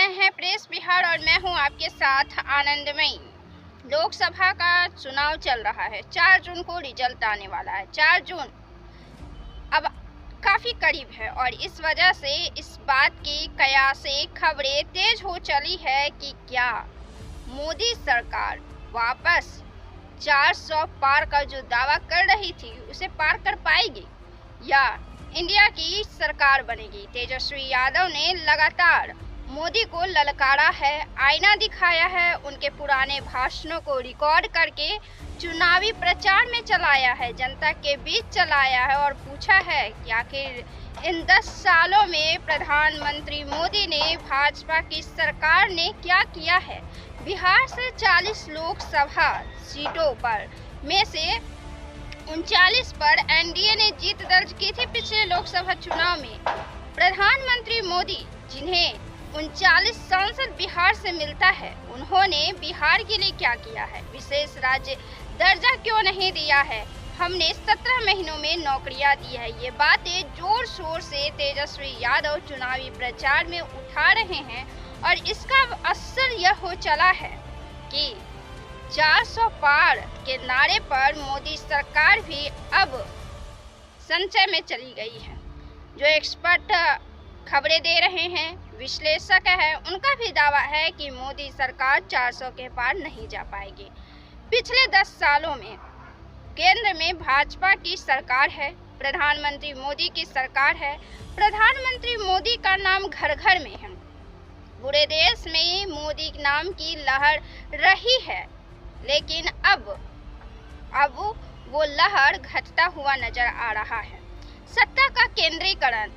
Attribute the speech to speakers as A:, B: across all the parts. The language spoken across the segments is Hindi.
A: रहे हैं प्रेस बिहार और मैं हूं आपके साथ आनंदमयी। लोकसभा का चुनाव चल रहा है। 4 जून को रिजल्ट आने वाला है। 4 जून अब काफ़ी करीब है और इस वजह से इस बात की कयासें खबरें तेज हो चली है कि क्या मोदी सरकार वापस 400 पार का जो दावा कर रही थी उसे पार कर पाएगी या इंडिया की सरकार बनेगी। तेजस्वी यादव ने लगातार मोदी को ललकारा है, आईना दिखाया है, उनके पुराने भाषणों को रिकॉर्ड करके चुनावी प्रचार में चलाया है, जनता के बीच चलाया है और पूछा है कि आखिर इन 10 सालों में प्रधानमंत्री मोदी ने, भाजपा की सरकार ने क्या किया है। बिहार से 40 लोकसभा सीटों पर में से 39 पर एनडीए ने जीत दर्ज की थी पिछले लोकसभा चुनाव में। प्रधानमंत्री मोदी, जिन्हें 39 सांसद बिहार से मिलता है, उन्होंने बिहार के लिए क्या किया है, विशेष राज्य दर्जा क्यों नहीं दिया है, हमने 17 महीनों में नौकरियां दी है। ये बातें जोर शोर से तेजस्वी यादव चुनावी प्रचार में उठा रहे हैं और इसका असर यह हो चला है कि 400 पार के नारे पर मोदी सरकार भी अब संशय में चली गई है। जो एक्सपर्ट खबरें दे रहे हैं, विश्लेषक है, उनका भी दावा है कि मोदी सरकार 400 के पार नहीं जा पाएगी। पिछले 10 सालों में केंद्र में भाजपा की सरकार है, प्रधानमंत्री मोदी की सरकार है। प्रधानमंत्री मोदी का नाम घर घर में है, पूरे देश में मोदी नाम की लहर रही है, लेकिन अब वो लहर घटता हुआ नजर आ रहा है। सत्ता का केंद्रीकरण,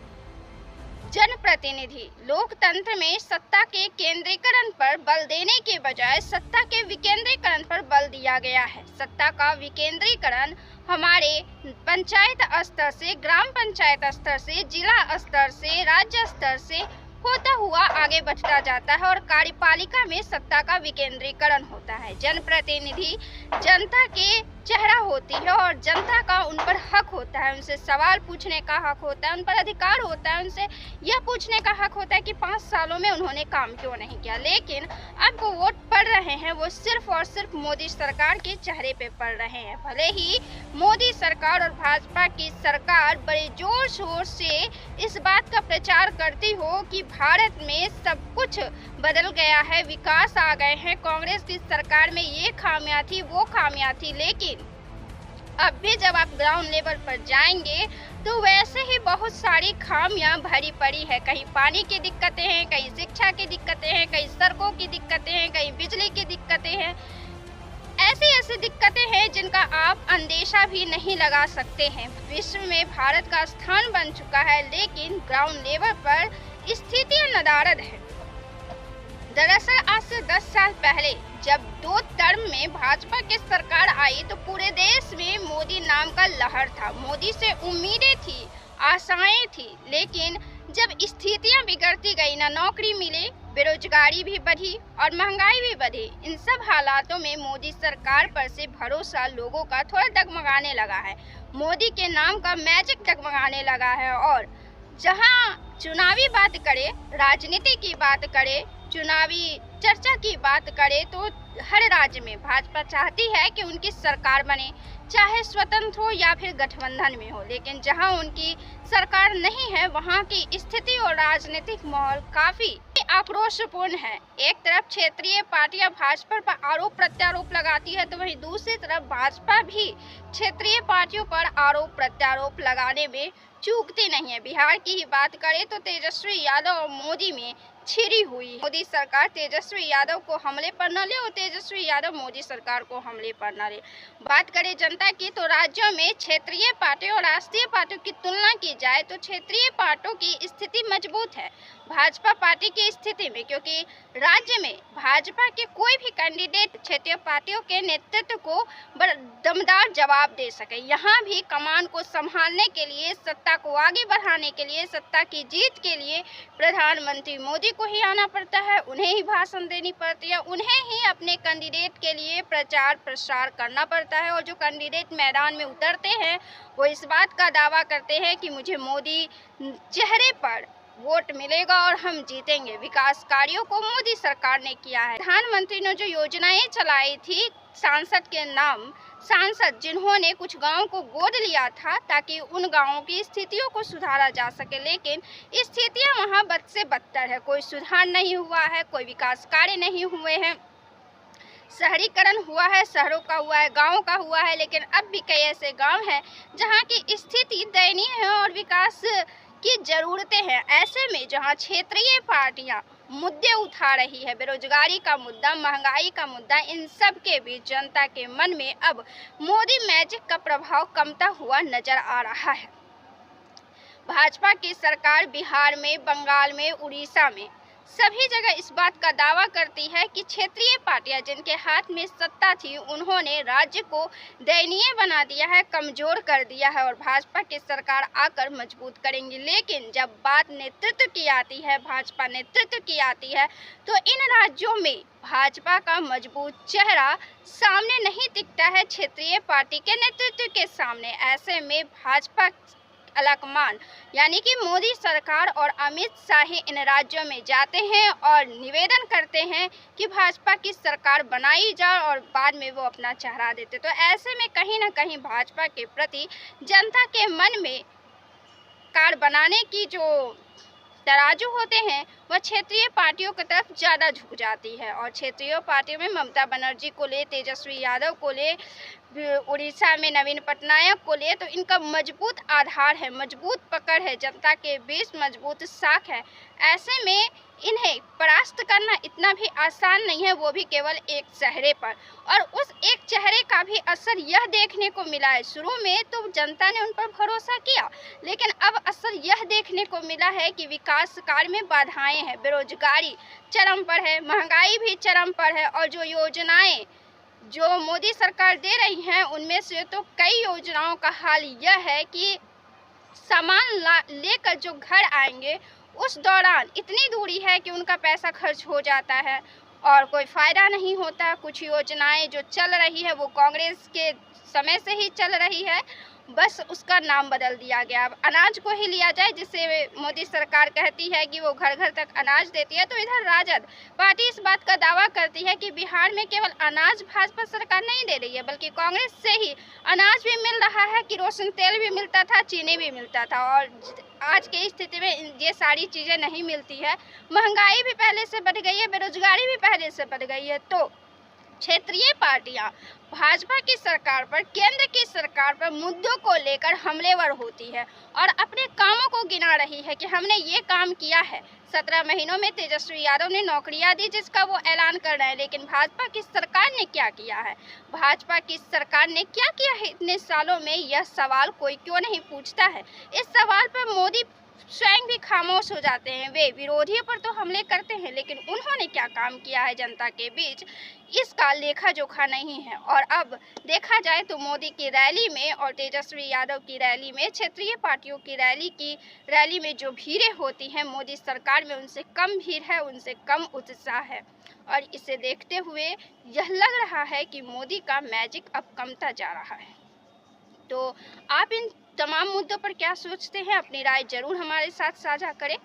A: जनप्रतिनिधि लोकतंत्र में सत्ता के केंद्रीकरण पर बल देने के बजाय सत्ता के विकेंद्रीकरण पर बल दिया गया है। सत्ता का विकेंद्रीकरण हमारे पंचायत स्तर से, ग्राम पंचायत स्तर से, जिला स्तर से, राज्य स्तर से होता हुआ आगे बढ़ता जाता है और कार्यपालिका में सत्ता का विकेंद्रीकरण होता है। जनप्रतिनिधि जनता के चेहरा होती है और जनता का उन पर हक होता है, उनसे सवाल पूछने का हक होता है, उन पर अधिकार होता है, उनसे यह पूछने का हक होता है कि 5 सालों में उन्होंने काम क्यों नहीं किया। लेकिन अब वो वोट पड़ रहे हैं, वो सिर्फ और सिर्फ मोदी सरकार के चेहरे पे पड़ रहे हैं। भले ही मोदी सरकार और भाजपा की सरकार बड़े जोर शोर से इस बात का प्रचार करती हो कि भारत में सब कुछ बदल गया है, विकास आ गए हैं, कांग्रेस की सरकार में ये खामियां थी, वो खामियां थी, लेकिन अब भी जब आप ग्राउंड लेवल पर जाएंगे तो वैसे ही बहुत सारी खामियां भरी पड़ी है। कहीं पानी की दिक्कतें हैं, कहीं शिक्षा की दिक्कतें हैं, कहीं सड़कों की दिक्कतें हैं, कहीं बिजली की दिक्कतें हैं। ऐसी दिक्कतें हैं जिनका आप अंदेशा भी नहीं लगा सकते हैं। विश्व में भारत का स्थान बन चुका है, लेकिन ग्राउंड लेवल पर स्थितियां नदारद है। दरअसल आज से 10 साल पहले जब 2 टर्म में भाजपा की सरकार आई तो पूरे देश में मोदी नाम का लहर था। मोदी से उम्मीदें थी, आशाएं थी, लेकिन जब स्थितियां बिगड़ती गई, ना नौकरी मिले, बेरोजगारी भी बढ़ी और महंगाई भी बढ़ी, इन सब हालातों में मोदी सरकार पर से भरोसा लोगों का थोड़ा डगमगाने लगा है। मोदी के नाम का मैजिक डगमगाने लगा है और जहां चुनावी बात करे, राजनीति की बात करे, चुनावी चर्चा की बात करे तो हर राज्य में भाजपा चाहती है कि उनकी सरकार बने, चाहे स्वतंत्र हो या फिर गठबंधन में हो। लेकिन जहां उनकी सरकार नहीं है, वहां की स्थिति और राजनीतिक माहौल काफी आक्रोशपूर्ण है। एक तरफ क्षेत्रीय पार्टियां भाजपा पर आरोप प्रत्यारोप लगाती है, तो वहीं दूसरी तरफ भाजपा भी क्षेत्रीय पार्टियों पर आरोप प्रत्यारोप लगाने में चूकती नहीं है। बिहार की ही बात करें तो तेजस्वी यादव और मोदी में छिड़ी हुई मोदी सरकार तेजस्वी यादव को हमले पर न ले और तेजस्वी यादव मोदी सरकार को हमले पर न ले। बात करें जनता की तो राज्यों में क्षेत्रीय पार्टियों और राष्ट्रीय पार्टियों की तुलना की जाए तो क्षेत्रीय पार्टियों की स्थिति मजबूत है भाजपा पार्टी की स्थिति में, क्योंकि राज्य में भाजपा के कोई भी कैंडिडेट क्षेत्रीय पार्टियों के नेतृत्व को दमदार जवाब दे सके। यहाँ भी कमान को संभालने के लिए, सत्ता को आगे बढ़ाने के लिए, सत्ता की जीत के लिए प्रधानमंत्री मोदी को ही आना पड़ता है, उन्हें ही भाषण देनी पड़ती है, उन्हें ही अपने कैंडिडेट के लिए प्रचार प्रसार करना पड़ता है। और जो कैंडिडेट मैदान में उतरते हैं वो इस बात का दावा करते हैं कि मुझे मोदी चेहरे पर वोट मिलेगा और हम जीतेंगे। विकास कार्यों को मोदी सरकार ने किया है। प्रधानमंत्री ने जो योजनाएं चलाई थी सांसद के नाम, सांसद जिन्होंने कुछ गांवों को गोद लिया था ताकि उन गांवों की स्थितियों को सुधारा जा सके, लेकिन स्थितियां वहां बद से बदतर है। कोई सुधार नहीं हुआ है, कोई विकास कार्य नहीं हुए हैं। शहरीकरण हुआ है, शहरों का हुआ है, गाँव का हुआ है, लेकिन अब भी कई ऐसे गाँव हैं जहाँ की स्थिति दयनीय है और विकास की जरूरतें हैं। ऐसे में जहाँ क्षेत्रीय पार्टियां मुद्दे उठा रही है, बेरोजगारी का मुद्दा, महंगाई का मुद्दा, इन सब के बीच जनता के मन में अब मोदी मैजिक का प्रभाव कमता हुआ नजर आ रहा है। भाजपा की सरकार बिहार में, बंगाल में, उड़ीसा में सभी जगह इस बात का दावा करती है कि क्षेत्रीय पार्टियां जिनके हाथ में सत्ता थी उन्होंने राज्य को दयनीय बना दिया है, कमजोर कर दिया है और भाजपा की सरकार आकर मजबूत करेंगी। लेकिन जब बात नेतृत्व की आती है, भाजपा नेतृत्व की आती है, तो इन राज्यों में भाजपा का मजबूत चेहरा सामने नहीं दिखता है क्षेत्रीय पार्टी के नेतृत्व के सामने। ऐसे में भाजपा अलकमान यानी कि मोदी सरकार और अमित शाह ही इन राज्यों में जाते हैं और निवेदन करते हैं कि भाजपा की सरकार बनाई जाए और बाद में वो अपना चेहरा देते। तो ऐसे में कहीं ना कहीं भाजपा के प्रति जनता के मन में कार बनाने की जो तराजू होते हैं वह क्षेत्रीय पार्टियों की तरफ ज़्यादा झुक जाती है और क्षेत्रीय पार्टियों में ममता बनर्जी को ले, तेजस्वी यादव को ले, उड़ीसा में नवीन पटनायक को ले, तो इनका मजबूत आधार है, मजबूत पकड़ है, जनता के बीच मजबूत साख है। ऐसे में इन्हें परास्त करना इतना भी आसान नहीं है, वो भी केवल एक चेहरे पर। और उस एक चेहरे का भी असर यह देखने को मिला है। शुरू में तो जनता ने उन पर भरोसा किया, लेकिन अब असर यह देखने को मिला है कि विकास कार्य में बाधाएं हैं, बेरोजगारी चरम पर है, महंगाई भी चरम पर है और जो योजनाएं जो मोदी सरकार दे रही हैं उनमें से तो कई योजनाओं का हाल यह है कि सामान लेकर जो घर आएंगे उस दौरान इतनी दूरी है कि उनका पैसा खर्च हो जाता है और कोई फ़ायदा नहीं होता। कुछ योजनाएं जो चल रही है वो कांग्रेस के समय से ही चल रही है, बस उसका नाम बदल दिया गया। अब अनाज को ही लिया जाए, जिससे मोदी सरकार कहती है कि वो घर घर तक अनाज देती है, तो इधर राजद पार्टी इस बात का दावा करती है कि बिहार में केवल अनाज भाजपा सरकार नहीं दे रही है बल्कि कांग्रेस से ही अनाज भी मिल रहा है, किरोसिन तेल भी मिलता था, चीनी भी मिलता था। और आज की स्थिति में ये सारी चीज़ें नहीं मिलती है, महंगाई भी पहले से बढ़ गई है, बेरोजगारी भी पहले से बढ़ गई है। तो क्षेत्रीय पार्टियां भाजपा की सरकार पर, केंद्र की सरकार पर मुद्दों को लेकर हमलेवर होती है और अपने कामों को गिना रही है कि हमने ये काम किया है। 17 महीनों में तेजस्वी यादव ने नौकरियां दी जिसका वो ऐलान कर रहे हैं, लेकिन भाजपा की सरकार ने क्या किया है, भाजपा की सरकार ने क्या किया है इतने सालों में, यह सवाल कोई क्यों नहीं पूछता है। इस सवाल पर मोदी स्वयं भी खामोश हो जाते हैं। वे विरोधियों पर तो हमले करते हैं, लेकिन उन्होंने क्या काम किया है जनता के बीच, इसका लेखा जोखा नहीं है। और अब देखा जाए तो मोदी की रैली में और तेजस्वी यादव की रैली में, क्षेत्रीय पार्टियों की रैली में जो भीड़ें होती हैं मोदी सरकार में उनसे कम भीड़ है, उनसे कम उत्साह है। और इसे देखते हुए यह लग रहा है कि मोदी का मैजिक अब कमता जा रहा है। तो आप इन तमाम मुद्दों पर क्या सोचते हैं, अपनी राय जरूर हमारे साथ साझा करें।